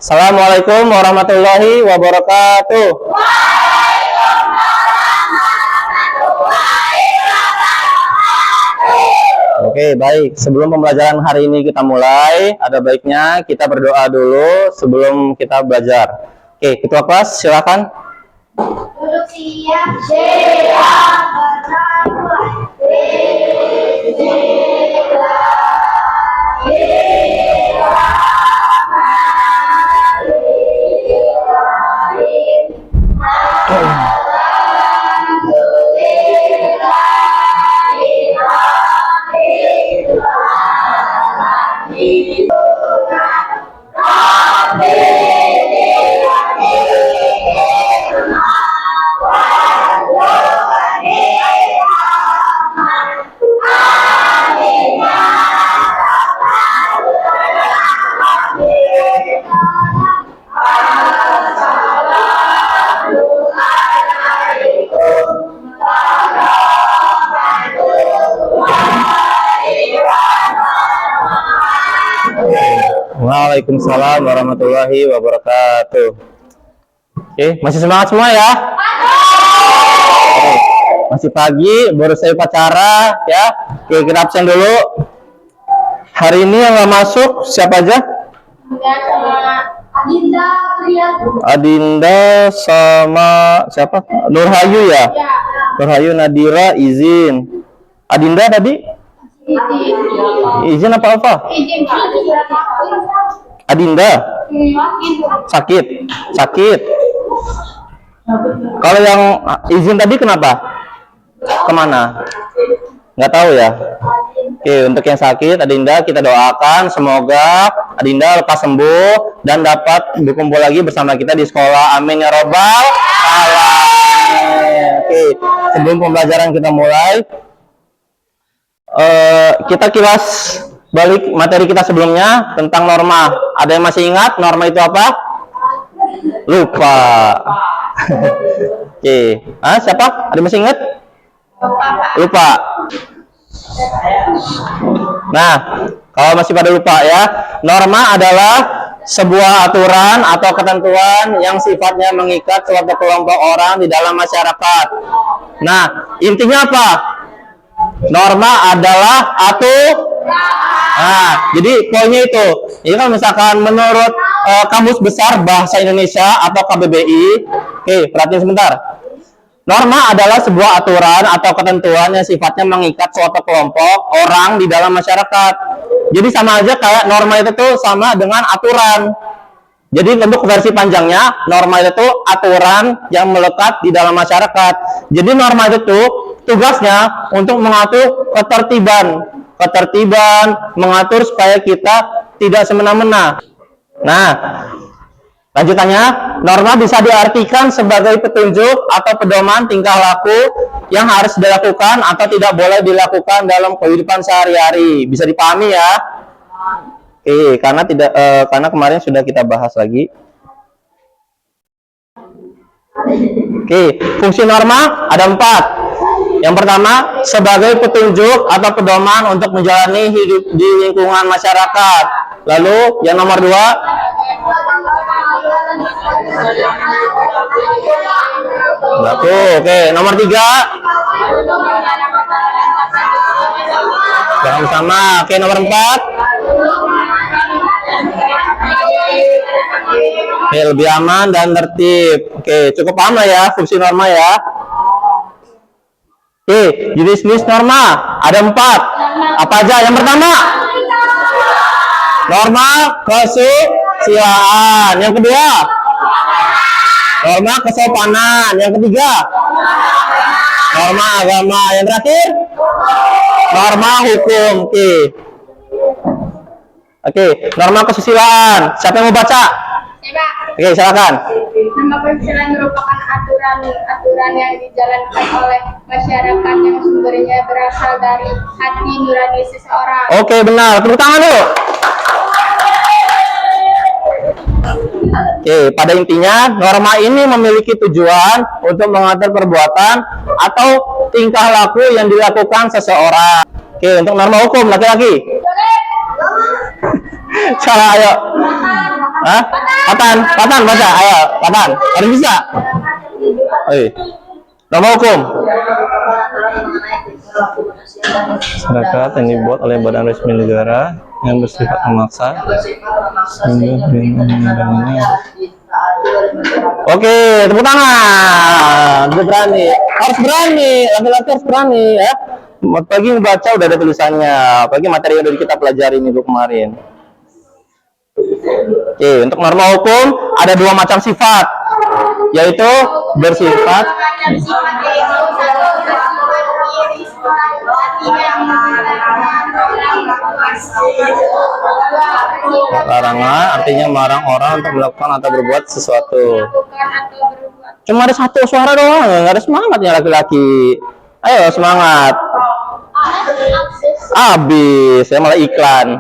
Assalamualaikum warahmatullahi wabarakatuh. Oke, baik. Sebelum pembelajaran hari ini kita mulai, ada baiknya kita berdoa dulu sebelum kita belajar. Oke, ketua kelas silakan. Duduk siap, siap, Waalaikumsalam warahmatullahi wabarakatuh. Oke, masih semangat semua ya? Oke, masih pagi, baru saya upacara ya. Oke, kita absen dulu. Hari ini yang nggak masuk siapa aja? Adinda, Adinda sama siapa? Nurhayu ya? Nurhayu, Nadira, izin. Adinda tadi? Izin apa? Adinda sakit. Kalau yang izin tadi kenapa? Kemana? Nggak tahu ya. Oke, untuk yang sakit Adinda kita doakan semoga Adinda lekas sembuh dan dapat berkumpul lagi bersama kita di sekolah. Amin ya robbal alamin. Oke, sebelum pembelajaran kita mulai, kita kilas balik materi kita sebelumnya tentang norma. Ada yang masih ingat norma itu apa? Lupa. Oke, siapa? Ada yang masih ingat? Lupa. Nah, kalau masih pada lupa ya, norma adalah sebuah aturan atau ketentuan yang sifatnya mengikat suatu kelompok orang di dalam masyarakat. Nah, intinya apa? Norma adalah aturan. Nah, jadi poinnya itu. Ini kan misalkan menurut Kamus Besar Bahasa Indonesia atau KBBI. Oke, perhatiin sebentar. Norma adalah sebuah aturan atau ketentuan yang sifatnya mengikat suatu kelompok orang di dalam masyarakat. Jadi sama aja kayak norma itu tuh sama dengan aturan. Jadi untuk versi panjangnya, norma itu tuh aturan yang melekat di dalam masyarakat. Jadi norma itu tuh tugasnya untuk mengatur ketertiban, mengatur supaya kita tidak semena-mena. Nah, lanjutannya, norma bisa diartikan sebagai petunjuk atau pedoman tingkah laku yang harus dilakukan atau tidak boleh dilakukan dalam kehidupan sehari-hari. Bisa dipahami ya? Karena kemarin sudah kita bahas lagi. Fungsi norma ada 4. Yang pertama, sebagai petunjuk atau pedoman untuk menjalani hidup di lingkungan masyarakat. Lalu, yang nomor 2, nomor 3, sama. Nomor 4, lebih aman dan tertib. Cukup paham lah ya fungsi norma ya. Jenis-jenis norma ada 4. Apa aja? Yang pertama, norma kesusilaan. Yang kedua, norma kesopanan. Yang ketiga, norma agama. Yang terakhir, norma hukum. Norma kesusilaan. Siapa yang mau baca? Silakan. Norma kesusilaan merupakan aturan yang dijalankan oleh masyarakat yang sumbernya berasal dari hati nurani seseorang. Benar. Tepuk tangan dulu. Pada intinya norma ini memiliki tujuan untuk mengatur perbuatan atau tingkah laku yang dilakukan seseorang. Untuk norma hukum laki-laki. Salah, ayo. Hah? Patan baca. Ayo, Patan. Harus bisa. Oi. Norma hukum. Masyarakat yang dibuat oleh badan resmi negara yang bersifat memaksa. Oke, tepuk tangan. Udah berani. Harus berani. Laki-laki harus berani ya. Pagi baca udah ada tulisannya. Pagi materi yang udah kita pelajari minggu kemarin. Oke, untuk norma hukum ada 2 macam sifat, yaitu bersifat larangan, artinya melarang orang untuk melakukan atau berbuat sesuatu. Cuma ada 1 suara doang, nggak ada semangatnya laki-laki. Ayo semangat. Habis, ya malah iklan.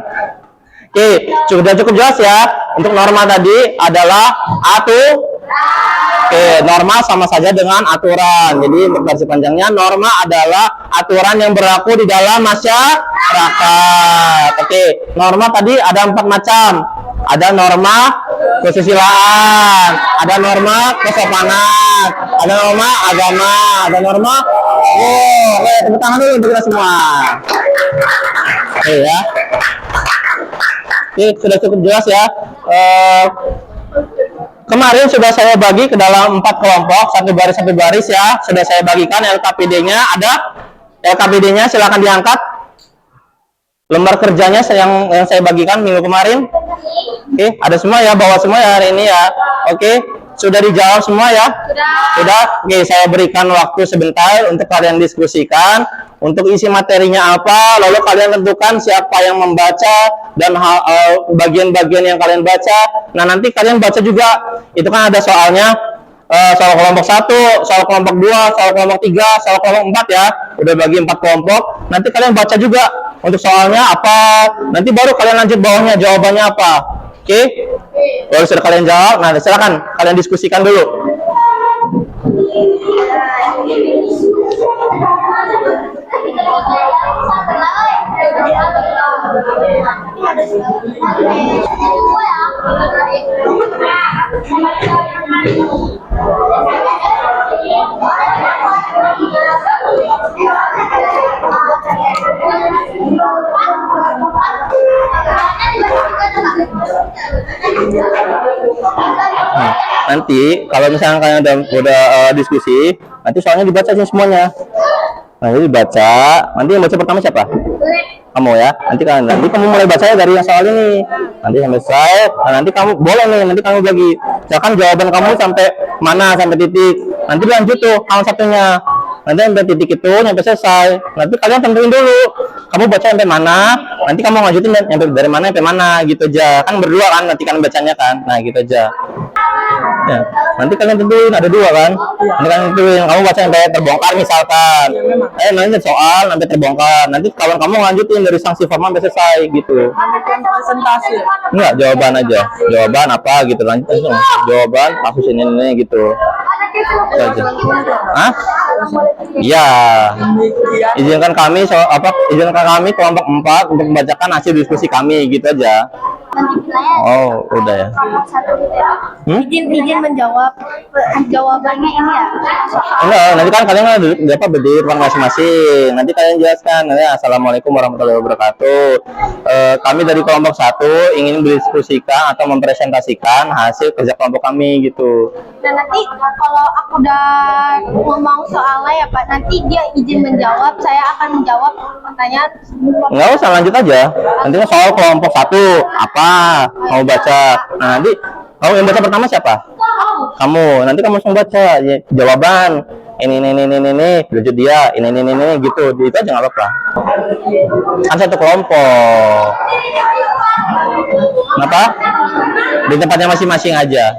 Oke, cukup jelas ya. Untuk norma tadi adalah norma sama saja dengan aturan. Jadi untuk versi panjangnya, norma adalah aturan yang berlaku di dalam masyarakat. Oke, norma tadi ada 4 macam. Ada norma kesusilaan, ada norma kesopanan, ada norma agama, ada norma. Oke, tepuk tangan dulu untuk kita semua. Oke ya. Oke, sudah cukup jelas ya. Kemarin sudah saya bagi ke dalam 4 kelompok, satu baris ya. Sudah saya bagikan LKPD-nya. Ada LKPD-nya, silakan diangkat. Lembar kerjanya yang saya bagikan minggu kemarin. Oke, ada semua ya, bawa semua ya hari ini ya. Oke, sudah dijawab semua ya? Sudah. Oke, saya berikan waktu sebentar untuk kalian diskusikan. Untuk isi materinya apa, lalu kalian tentukan siapa yang membaca dan bagian-bagian yang kalian baca. Nah, nanti kalian baca juga. Itu kan ada soalnya, soal kelompok 1, soal kelompok 2, soal kelompok 3, soal kelompok 4 ya. Udah bagi 4 kelompok. Nanti kalian baca juga untuk soalnya apa. Nanti baru kalian lanjut bawahnya jawabannya apa. Oke? Kalau sudah kalian jawab, nah silakan kalian diskusikan dulu. Nanti kalau misalnya kalian udah diskusi, nanti soalnya dibaca sih semuanya. Nanti dibaca. Nanti yang baca pertama siapa? Kamu ya. Nanti kamu mulai bacanya dari yang soal ini. Nanti sampai selesai. Nah, nanti kamu boleh nih. Nanti kamu bagi. Misalkan jawaban kamu sampai mana, sampai titik. Nanti lanjut tuh hal satunya. Nanti sampai titik itu sampai selesai. Nanti kalian tentuin dulu. Kamu baca sampai mana. Nanti kamu lanjutin dari mana sampai mana gitu aja. Kan berdua kan nanti kan bacanya kan. Nah gitu aja. Ya, nanti kalian tentuin ada 2 kan? Nanti kalian tentuin kamu baca sampai terbongkar misalkan. Nanti soal sampai terbongkar. Nanti kawan kamu lanjutin dari sanksi formal sampai selesai gitu. Presentasi. Enggak, jawaban aja. Jawaban apa gitu lanjut langsung. Jawaban kasus ini gitu. Aja. Hah? Iya. Izinkan kami izinkan kami kelompok 4 untuk membacakan hasil diskusi kami gitu aja. Oh, udah ya. Izin menjawab jawabannya ini ya. Enggak, nanti kan kalian berdiri depan masing-masing. Nanti kalian jelaskan. Assalamualaikum warahmatullahi wabarakatuh. Kami dari kelompok 1 ingin mendiskusikan atau mempresentasikan hasil kerja kelompok kami gitu. Nah nanti kalau aku udah ngomong soalnya ya Pak, nanti dia izin menjawab, saya akan menjawab pertanyaan. Enggak usah, lanjut aja. Nanti soal kelompok 1 apa mau baca. Nah, nanti kamu yang baca pertama siapa? Kamu. Nanti kamu langsung baca jawaban. Ini lanjut dia. Ini gitu. Itu aja nggak apa-apa. Kan satu kelompok. Kenapa? Di tempatnya masing-masing aja.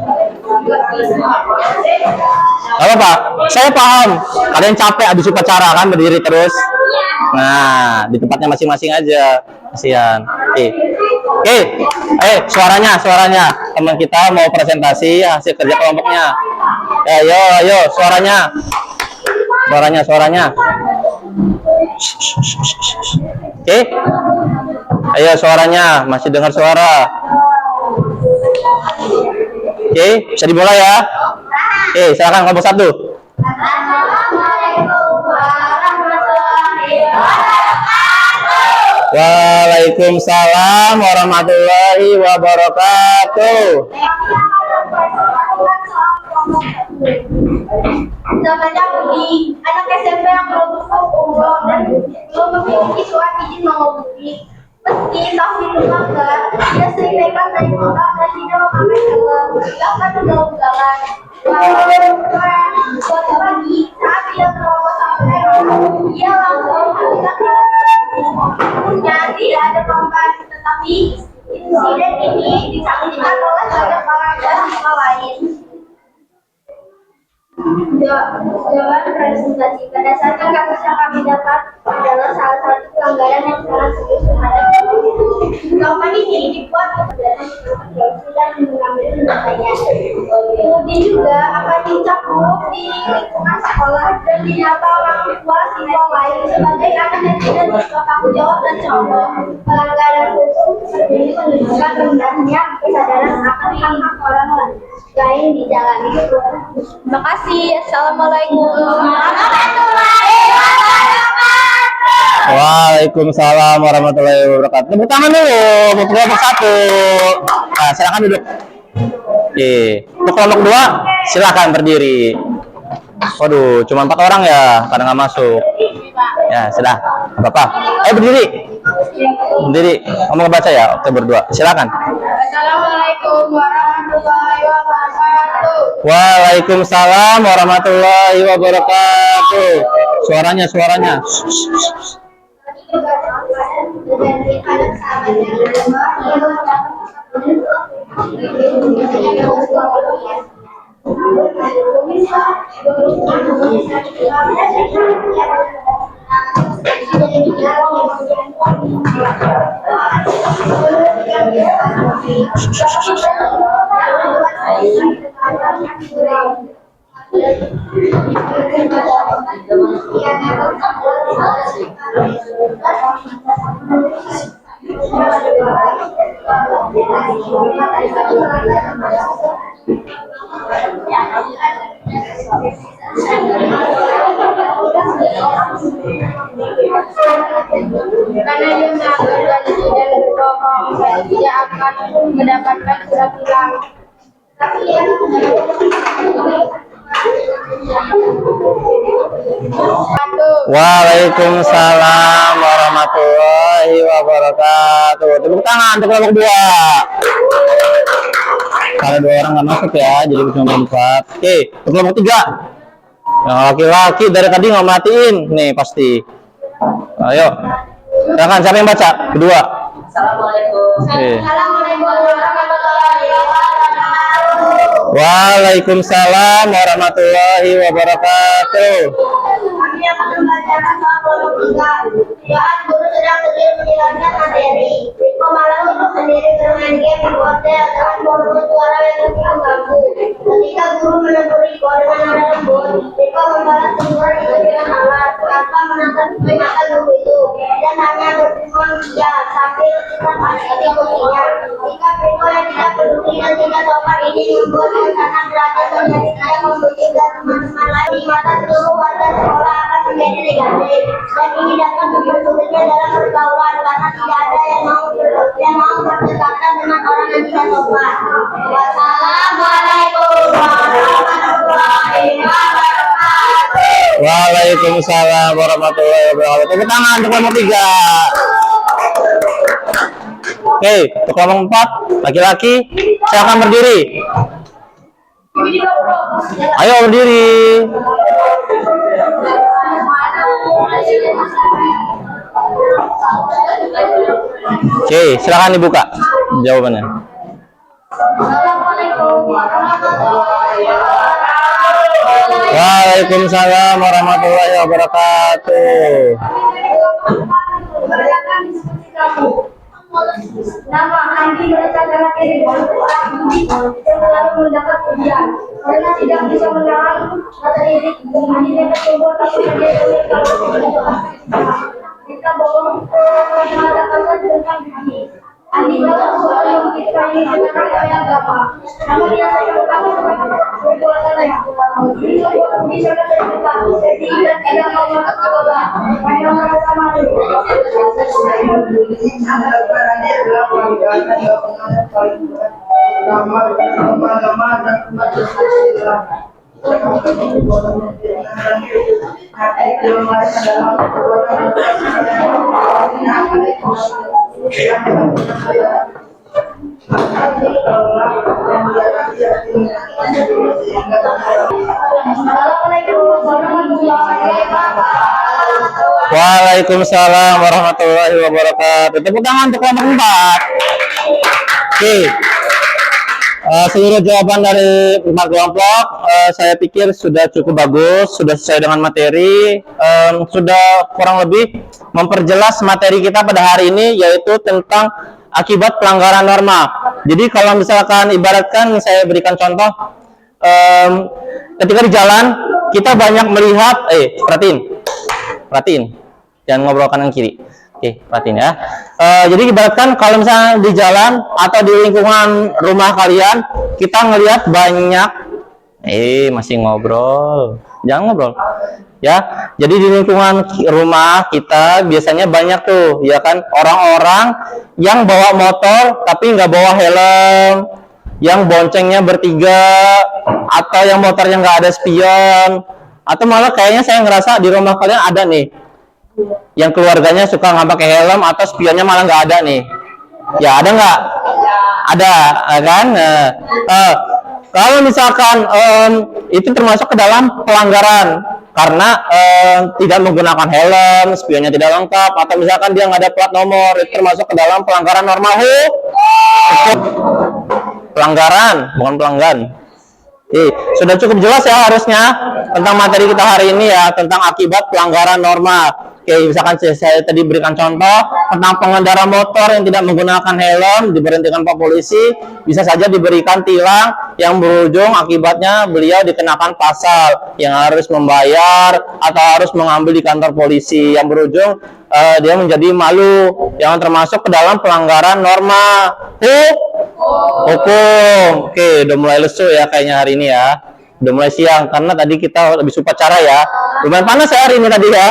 Gak apa-apa, saya paham. Kalian capek habis upacara kan berdiri terus. Nah, di tempatnya masing-masing aja. Kasihan. Oke. Suaranya. Teman kita mau presentasi hasil kerja kelompoknya. Ayo, suaranya. Oke. Ayo suaranya, masih dengar suara. Oke, bisa dimulai ya. Oke, silakan kelompok 1. Assalamualaikum warahmatullahi wabarakatuh. Waalaikumsalam warahmatullahi wabarakatuh. Namanya Budi, anak SMP yang belum umroh dan belum memiliki surat izin mengemudi. Meski tahu itu bangga, dia sering nekat naik motor dan tidak memakai helm, bahkan ugal-ugalan. Suatu pagi, saat dia terobos sampai dia langsung melihat punya tidak ada korban, tetapi insiden ini disaksikan oleh banyak orang dan siswa lain. Jawaban presentasi berdasarkan kasus yang kami dapat adalah salah satu pelanggaran yang sangat serius terhadap korban ini dibuat dan mengambil tindakannya. Kemudian juga akan dicakup di lingkungan sekolah dan dinyata orang tua siswa lain sebagai anak yang tidak bertanggung jawab dan contoh. Pelanggaran hukum ini menunjukkan rendahnya kesadaran akan hak-hak orang lain di jalan. Terima kasih. Assalamualaikum warahmatullahi wabarakatuh. Waalaikumsalam warahmatullahi wabarakatuh. Tepuk tangan dulu untuk kelompok 1. Nah, silakan duduk. Oke, untuk kelompok 2 silakan berdiri. Waduh, cuma 4 orang ya, karena nggak masuk. Ya, sudah. Apa-apa. Ayo berdiri. Berdiri. Kamu ngebaca ya, oke berdua. Silakan. Assalamualaikum warahmatullahi wabarakatuh. Waalaikumsalam warahmatullahi wabarakatuh. Suaranya. Karena dia melanggar janji dan berbohong, saya tidak akan mendapatkan surat tilang. Waalaikumsalam warahmatullahi wabarakatuh. Tepuk tangan untuk kelompok 2. Kalau 2 orang nggak masuk ya, jadi cuma 4. Oke, untuk kelompok 3. Yang laki-laki dari tadi nggak matiin, nih pasti. Ayo, silakan siapa yang baca? Kedua. Assalamualaikum warahmatullahi wabarakatuh. Waalaikumsalam warahmatullahi wabarakatuh. Kami akan membacakan soal kelompok 3. Saat guru sedang terus menjelaskan materi, Riko malah duduk sendiri bermain game di hotel dengan volume suara yang lebih mengganggu. Ketika guru menegur Riko dengan nada lembut, Riko membalas teguran itu dengan halus tanpa menatap mata guru itu dan hanya berfirman ya sambil tetap mengikuti kursinya. Sikap Riko yang tidak peduli dan tidak sopan ini membuat suasana derajat menjadi tidak kondusif dan teman-teman lain di mata seluruh warga sekolah akan menjadi negatif dan ini dapat mempersulitnya dalam pergaulan karena tidak ada yang mau berdekatan dengan orang yang tidak sopan. Wassalamualaikum warahmatullahi wabarakatuh. Waalaikumsalam warahmatullahi wabarakatuh. Tepuk tangan untuk kelompok 3. Oke, untuk kelompok 4 laki-laki silakan berdiri. Ayo berdiri. Oke, silakan dibuka jawabannya. Assalamualaikum warahmatullahi wabarakatuh. Waalaikumsalam warahmatullahi wabarakatuh. Nama Andi berasal dari orang Budi yang selalu mendapat ujian karena tidak bisa menahan materi Andi dapat membuat aku menjadi kalau kita bohong mengatakan tentang Andi. Andi dalam sesuatu yang kita ingin sebenarnya agama. Namun dia saya perbuatan yang bisa terbuka sehingga tidak mau berkata hanya merasa malu. Waalaikumsalam warahmatullahi wabarakatuh. Tepuk tangan untuk kelompok 4. Oke. Seluruh jawaban dari 4 kelompok saya pikir sudah cukup bagus, sudah sesuai dengan materi, sudah kurang lebih memperjelas materi kita pada hari ini, yaitu tentang akibat pelanggaran norma. Jadi kalau misalkan ibaratkan saya berikan contoh, ketika di jalan kita banyak melihat, perhatiin, jangan ngobrol kanan kiri. Oke, perhatiin ya. Jadi ibaratkan kalau misalnya di jalan atau di lingkungan rumah kalian, kita ngelihat banyak, masih ngobrol, jangan ngobrol. Ya, jadi di lingkungan rumah kita biasanya banyak tuh, ya kan, orang-orang yang bawa motor tapi nggak bawa helm, yang boncengnya bertiga, atau yang motornya nggak ada spion, atau malah kayaknya saya ngerasa di rumah kalian ada nih, yang keluarganya suka nggak pakai helm atau spionnya malah nggak ada nih. Ya ada nggak? Ada, kan? Kalau misalkan itu termasuk ke dalam pelanggaran karena tidak menggunakan helm, spionnya tidak lengkap, atau misalkan dia nggak ada plat nomor, itu termasuk ke dalam pelanggaran norma hukum. Pelanggaran, bukan pelanggan. Sudah cukup jelas ya harusnya tentang materi kita hari ini ya, tentang akibat pelanggaran norma. Misalkan saya tadi berikan contoh tentang pengendara motor yang tidak menggunakan helm, diberhentikan Pak Polisi, bisa saja diberikan tilang yang berujung akibatnya beliau dikenakan pasal yang harus membayar atau harus mengambil di kantor polisi, yang berujung dia menjadi malu, yang termasuk ke dalam pelanggaran norma hukum. Oke, udah mulai lesu ya kayaknya hari ini ya. Udah mulai siang karena tadi kita lebih upacara ya. Lumayan panas ya hari ini tadi ya.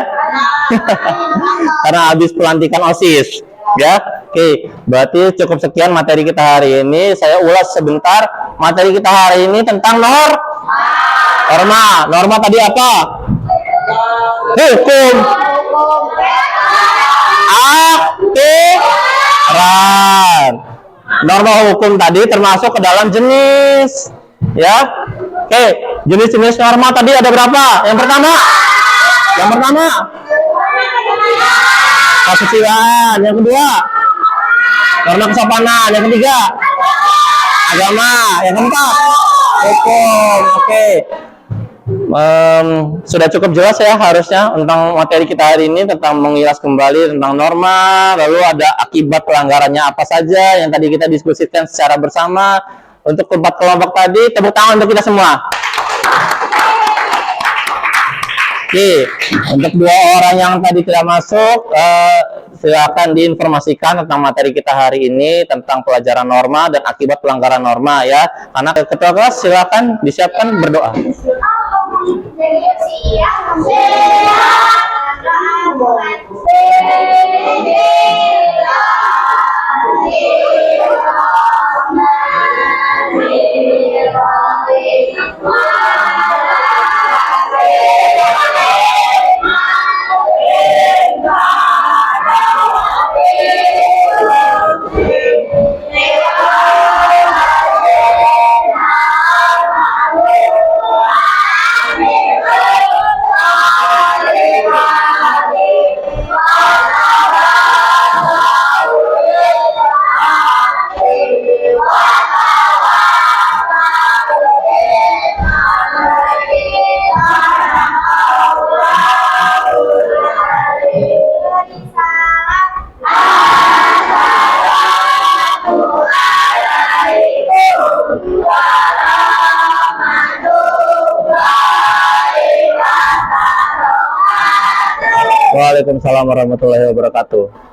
Karena habis pelantikan OSIS ya. Oke, berarti cukup sekian materi kita hari ini. Saya ulas sebentar materi kita hari ini tentang norma. Norma tadi apa? Hukum. Aturan. Norma hukum tadi termasuk ke dalam jenis ya. Oke, jenis-jenis norma tadi ada berapa? Yang pertama kesusilaan, yang kedua norma kesopanan, yang ketiga agama, yang keempat hukum. Oke. Sudah cukup jelas ya harusnya tentang materi kita hari ini, tentang mengilas kembali tentang norma, lalu ada akibat pelanggarannya apa saja yang tadi kita diskusikan secara bersama. Untuk kelompok tadi, tepuk tangan untuk kita semua. Oke, untuk 2 orang yang tadi tidak masuk, silakan diinformasikan tentang materi kita hari ini tentang pelajaran norma dan akibat pelanggaran norma ya. Karena ketua kelas silakan disiapkan berdoa. Waalaikumsalam warahmatullahi wabarakatuh.